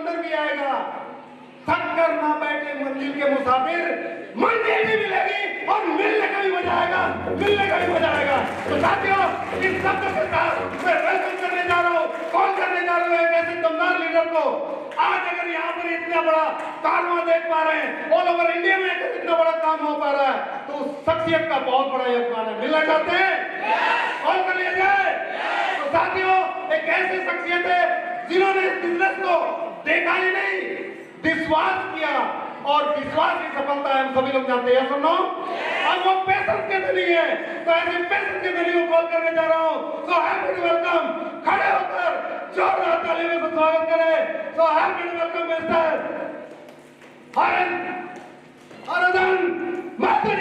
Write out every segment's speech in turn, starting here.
अंदर भी आएगा। थक कर ना बैठे मंजिल के मुसाफिर, मंजिल भी मिलेगी और मिलने का भी मजा आएगा, मिलने का भी मजा आएगा। तो साथियों, इन शब्दों के साथ मैं वेलकम करने जा रहा हूँ, कॉल करने जा रहा हूँ एक ऐसे दमदार लीडर को। आज अगर यहाँ पर इतना बड़ा कारवां देख पा रहे हैं, ऑल ओवर इंडिया में अगर इतना बड़ा काम हो पा रहा है, तो उस शख्सियत का बहुत बड़ा योगदान है। मिलना चाहते हैं? कॉल कर लिया जाए। तो साथियों, एक ऐसी शख्सियत है जिन्होंने इस बिजनेस को देखा ही नहीं, विश्वास किया, और विश्वास की सफलता है, हम सभी लोग जानते हैं। सुनो, और वो पेशेंस के धनी है। तो ऐसे पेशेंस के धनी को कॉल करने जा रहा हूँ। सो हैप्पी टू वेलकम, खड़े होकर जोरदार ताली में स्वागत करें। So happy to welcome mister Hardan master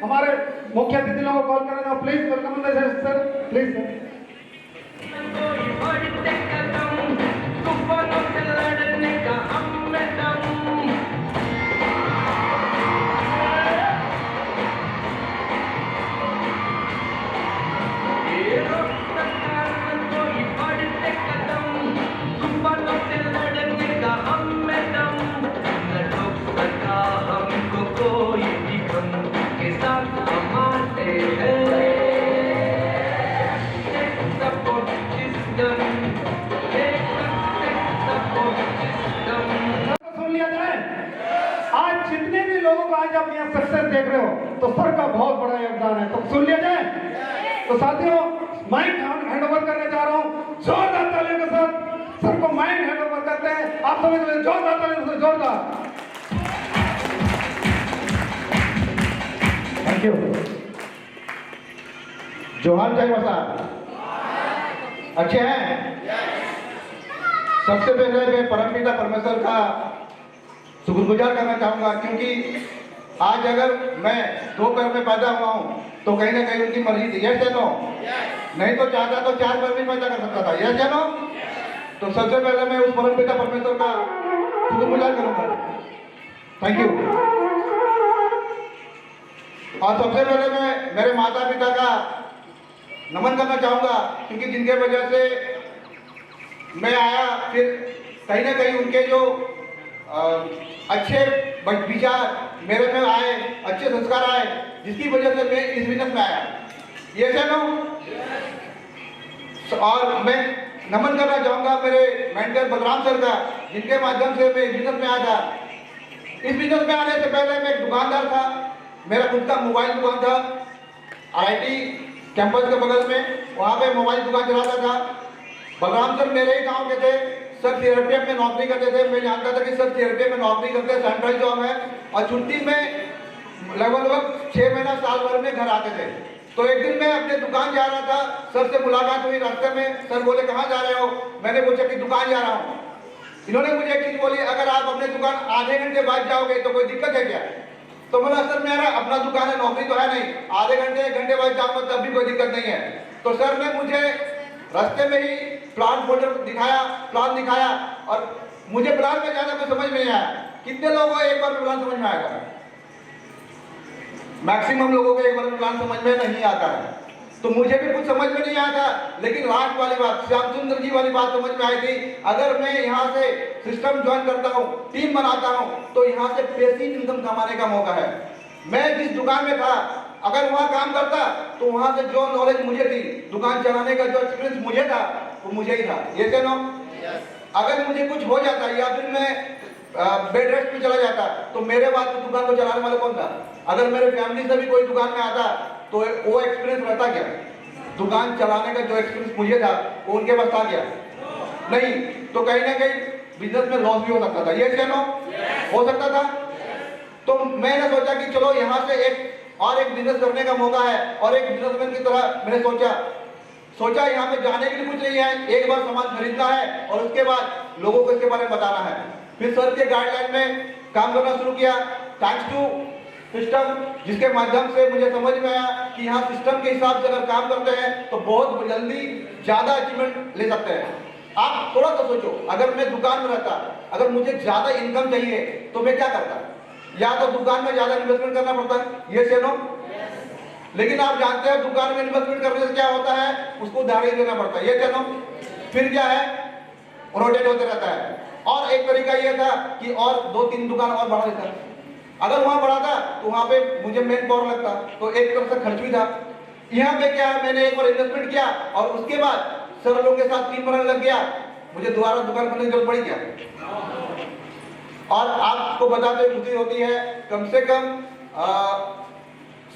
हमारे मुख्य अतिथि लोगों को कॉल करना। Please welcome sir, please sir. आज आप यहाँ सक्सेस देख रहे हो तो सर का बहुत बड़ा योगदान है, तो सुन लिया जाए। तो साथियों, माइक हैंड ओवर करने जा रहा हूँ जोरदार तालियों के साथ। सर को माइक हैंड ओवर करते हैं, आप सभी जोरदार तालियों से, जोरदार। Thank you. जोहार जय माता। अच्छे हैं? सबसे पहले मैं परमपिता परमेश्वर का शुक्रगुजार करना चाहूंगा, क्योंकि आज अगर मैं 2 पैर में पैदा हुआ हूं तो कहीं ना कहीं उनकी मर्जी थी। यस या नो? नहीं तो चाहता तो 4 पैर भी पैदा कर सकता था। यस या नो? तो सबसे पहले मैं उस परमपिता परमेश्वर का शुक्रगुजार करूंगा। Thank you. और सबसे पहले मैं मेरे माता पिता का नमन करना चाहूंगा, क्योंकि जिनके वजह से मैं आया, फिर कहीं ना कहीं उनके जो अच्छे विचार मेरे में आए, अच्छे संस्कार आए, जिसकी वजह से मैं इस बिजनेस में आया। ये है नो? और मैं नमन करना चाहूंगा मेरे मेंटर बलराम सर का, जिनके माध्यम से मैं इस बिजनेस में आया था। इस बिजनेस में आने से पहले मैं एक दुकानदार था, मेरा खुद का मोबाइल दुकान था IIT कैंपस के बगल में, वहाँ पे मोबाइल दुकान चलाता था। बलराम सर मेरे ही गाँव के थे, सर CRPF में नौकरी करते थे। मैं जानता था कि सर CRPF में नौकरी करते हैं, सेंट्रल जॉब है, और छुट्टी में लगभग 6 महीना साल भर में घर आते थे। तो एक दिन मैं अपने दुकान जा रहा था, सर से मुलाकात हुई रास्ते में। सर बोले कहाँ जा रहे हो? मैंने पूछा कि दुकान जा रहा हूँ। इन्होंने मुझे एक चीज बोली, अगर आप अपने दुकान आधे घंटे बाद जाओगे तो कोई दिक्कत है क्या? तो बोला सर मेरा अपना दुकान है, नौकरी तो है नहीं, आधे घंटे 1 घंटे बाद जाऊंगा तब भी कोई दिक्कत नहीं है। तो सर ने मुझे रास्ते में ही प्लान फोल्डर दिखाया, प्लान दिखाया, और मुझे प्लान में ज्यादा कुछ समझ में नहीं आया। कितने लोगों को एक बार में प्लान समझ में आएगा? मैक्सिमम लोगों को एक बार में प्लान समझ में नहीं आता है। तो मुझे भी कुछ समझ में नहीं आया था, लेकिन लास्ट वाली बात, श्यामचंद्र जी वाली बात समझ में आई थी। अगर मैं यहाँ से सिस्टम ज्वाइन करता हूँ, टीम बनाता हूँ, तो यहाँ से पैसिव इनकम कमाने का मौका है। मैं जिस दुकान में था, अगर वहाँ काम करता तो वहाँ से जो नॉलेज मुझे थी, दुकान चलाने का जो एक्सपीरियंस मुझे था, वो मुझे ही था। ये थे नो? अगर मुझे कुछ हो जाता या फिर मैं बेड रेस्ट पे चला जाता, तो मेरे बाद में दुकान को चलाने वाला कौन था? अगर मेरे फैमिली से भी कोई दुकान में आता तो वो एक्सपीरियंस रहता क्या? दुकान चलाने का जो एक्सपीरियंस मुझे था वो उनके पास था क्या? नहीं। तो कहीं ना कहीं बिजनेस में लॉस भी हो सकता था। ये क्या नो? हो सकता था। तो मैंने सोचा कि चलो यहाँ से एक बिजनेस करने का मौका है, और एक बिजनेसमैन की तरह मैंने सोचा सोचा यहाँ पे जाने के लिए कुछ नहीं है, एक बार सामान खरीदना है और उसके बाद लोगों को इसके बारे में बताना है। फिर सर के गाइडलाइन में काम करना शुरू किया, थैंक्स टू सिस्टम, जिसके माध्यम से मुझे समझ में आया कि यहाँ सिस्टम के हिसाब से अगर काम करते हैं तो बहुत जल्दी ज्यादा अचीवमेंट ले सकते हैं। आप थोड़ा सा सोचो, अगर मैं दुकान में रहता, अगर मुझे ज्यादा इनकम चाहिए तो मैं क्या करता? या तो दुकान में ज्यादा इन्वेस्टमेंट करना पड़ता है, ये से नो। लेकिन आप जानते हैं दुकान में इन्वेस्टमेंट करने से क्या होता है, उसको उधारी देना पड़ता है, ये चलो। फिर क्या है, रोटेट होते रहता है। और एक तरीका ये था कि और 2-3 दुकान और बढ़ा देता, अगर वहां बढ़ाता तो वहां पे मुझे मेन पावर लगता, तो एक तरफ से खर्च भी था। यहाँ पे क्या है, मैंने एक बार इन्वेस्टमेंट किया और उसके बाद सर लोगों के साथ टीम बनाने लग गया, मुझे दोबारा दुकान खोलने की जरूरत पड़ी क्या? और आपको बताते हुए खुशी होती है, कम से कम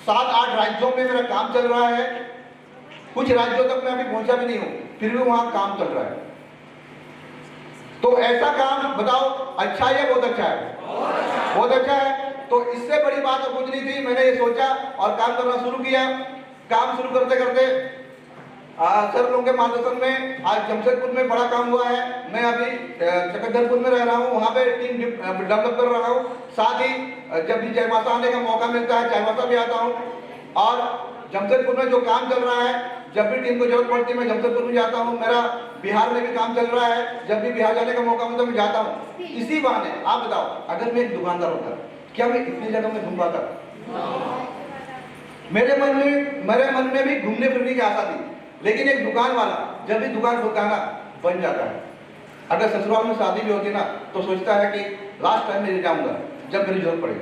7-8 राज्यों में मेरा काम चल रहा है। कुछ राज्यों तक मैं अभी पहुंचा भी नहीं हूं, फिर भी वहां काम चल रहा है। तो ऐसा काम बताओ, अच्छा है या बहुत अच्छा है? बहुत अच्छा है। तो इससे बड़ी बात और कुछ नहीं थी, मैंने ये सोचा और काम करना शुरू किया। काम शुरू करते करते सर लोगों के मार्गदर्शन में आज जमशेदपुर में बड़ा काम हुआ है। मैं अभी चकधरपुर में रह रहा हूँ, वहाँ पे टीम डेवलप कर रहा हूँ। साथ ही जब भी चाईबासा आने का मौका मिलता है, चाईबासा भी आता हूँ। और जमशेदपुर में जो काम चल रहा है, जब भी टीम को जरूरत पड़ती है मैं जमशेदपुर में जाता हूँ। मेरा बिहार में भी काम चल रहा है, जब भी बिहार जाने का मौका मिलता है मैं जाता हूँ। इसी बहाने आप बताओ, अगर मैं एक दुकानदार होता, क्या मैं इतनी जगह में घूम पाता? मेरे मन में भी घूमने फिरने की आशा थी, लेकिन एक दुकान वाला जब भी दुकान खोलता है ना, बन जाता है। अगर ससुराल में शादी भी होती ना, तो सोचता है कि लास्ट टाइम में जाऊंगा जब मेरी जरूरत पड़ेगी,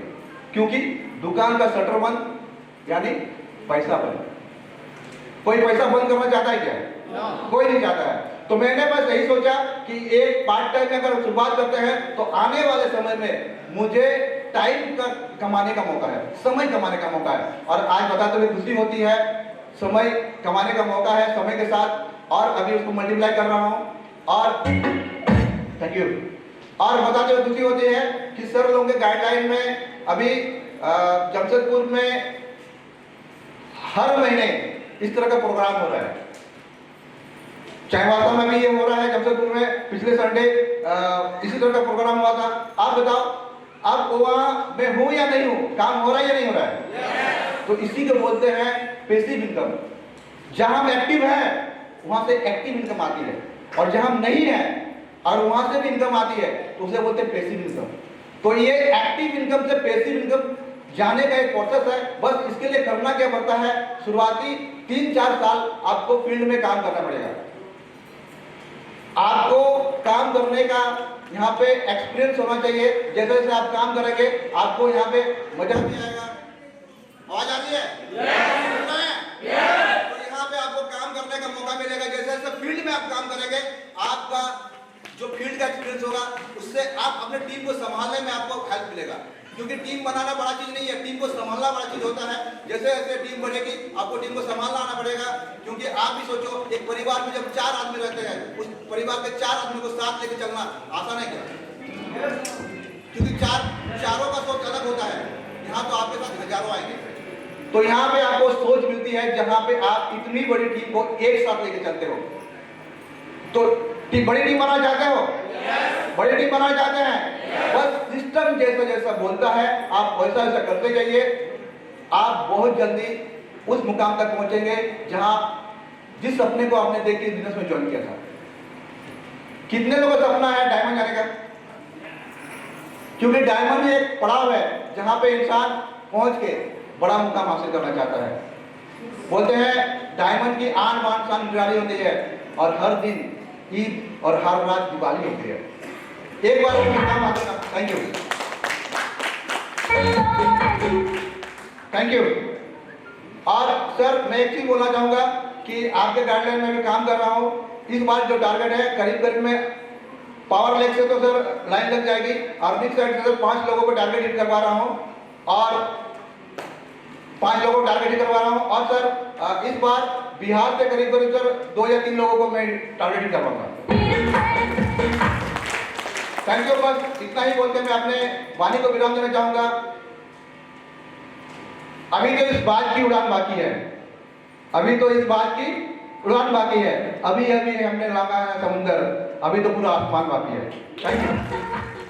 क्योंकि दुकान का शटर बंद यानी पैसा बंद। कोई पैसा बंद करना चाहता है क्या? कोई नहीं चाहता है। तो मैंने बस यही सोचा कि एक पार्ट टाइम में अगर शुरुआत करते हैं तो आने वाले समय में मुझे टाइम का कमाने का मौका है, समय कमाने का मौका है। और आज बताते हुए खुशी होती है, समय कमाने का मौका है समय के साथ, और अभी उसको मल्टीप्लाई कर रहा हूं। और थैंक यू। और बताते हुए खुशी होती है कि सर लोगों के गाइडलाइन में अभी जमशेदपुर में हर महीने इस तरह का प्रोग्राम हो रहा है। चाईबासा में भी ये हो रहा है, जमशेदपुर में पिछले संडे इसी तरह का प्रोग्राम हुआ था। आप बताओ, आप वहां में हूं या नहीं हूं, काम हो रहा है या नहीं हो रहा है? तो इसी को बोलते हैं पैसिव इनकम। जहां हम एक्टिव हैं वहां से एक्टिव इनकम आती है, और जहां हम नहीं है और वहां से भी इनकम आती है तो उसे बोलते हैं पैसिव इनकम। तो ये एक्टिव इनकम से पैसिव इनकम जाने का एक प्रोसेस है। बस इसके लिए करना क्या पड़ता है, शुरुआती 3-4 साल आपको फील्ड में काम करना पड़ेगा। आपको काम करने का यहाँ पे एक्सपीरियंस होना चाहिए। जैसे जैसे आप काम करेंगे आपको यहाँ पे मजा भी आएगा। आवाज आ रही है? yes. तो यहाँ पे आपको काम करने का मौका मिलेगा। जैसे जैसे फील्ड में आप काम करेंगे, आपका जो फील्ड का एक्सपीरियंस होगा उससे आप अपने टीम को संभालने में आपको हेल्प मिलेगा। क्योंकि टीम बनाना बड़ा चीज नहीं है, टीम को संभालना बड़ा चीज होता है। जैसे जैसे टीम बढ़ेगी आपको टीम को संभालना आना पड़ेगा। क्योंकि आप भी सोचो, एक परिवार में जब 4 आदमी रहते हैं, उस परिवार के 4 आदमी को साथ लेकर चलना आसान है क्या? क्योंकि चारों का सोच अलग होता है। यहाँ तो आपके साथ हजारों आएंगे। तो यहाँ पे आपको सोच मिलती है जहाँ पे आप इतनी बड़ी टीम को एक साथ लेके चलते हो। तो बड़ी टीम बनाना चाहते हो? बड़ी टीम बनाना चाहते हैं? बस सिस्टम जैसा जैसा बोलता है आप वैसा वैसा करते जाइए। आप बहुत जल्दी उस मुकाम तक पहुंचेंगे जहां जिस सपने को आपने देख के बिजनेस में ज्वाइन किया था। कितने लोगों का सपना है डायमंड जाने का? क्योंकि डायमंड एक पड़ाव है जहां पे इंसान पहुंच के बड़ा मुकाम हासिल करना चाहता है। बोलते हैं डायमंड की आन बान शान निराली होती है, और हर दिन ईद और हर रात दिवाली होती है। एक बार मुकाम हासिल। Thank you, thank you. और सर मैं एक चीज बोलना चाहूंगा कि आपके गाइडलाइन में भी काम कर रहा हूं। इस बार जो टारगेट है करीब करीब में पावर लेग से तो सर लाइन लग जाएगी, आर्थिक साइड से सर 5 लोगों को टारगेट हिट करवा रहा हूं, और 5 लोगों को टारगेट हिट करवा रहा हूं। और सर इस बार बिहार से करीब करीब सर 2 या 3 लोगों को मैं टारगेट हिट करवाऊंगा। Thank you. बस इतना ही बोलते मैं अपने वाणी को विराम देना चाहूंगा। अभी तो इस बात की उड़ान बाकी है, अभी तो इस बात की उड़ान बाकी है, अभी अभी हमने लगा है समुंदर, अभी तो पूरा आसमान बाकी है। Thank you.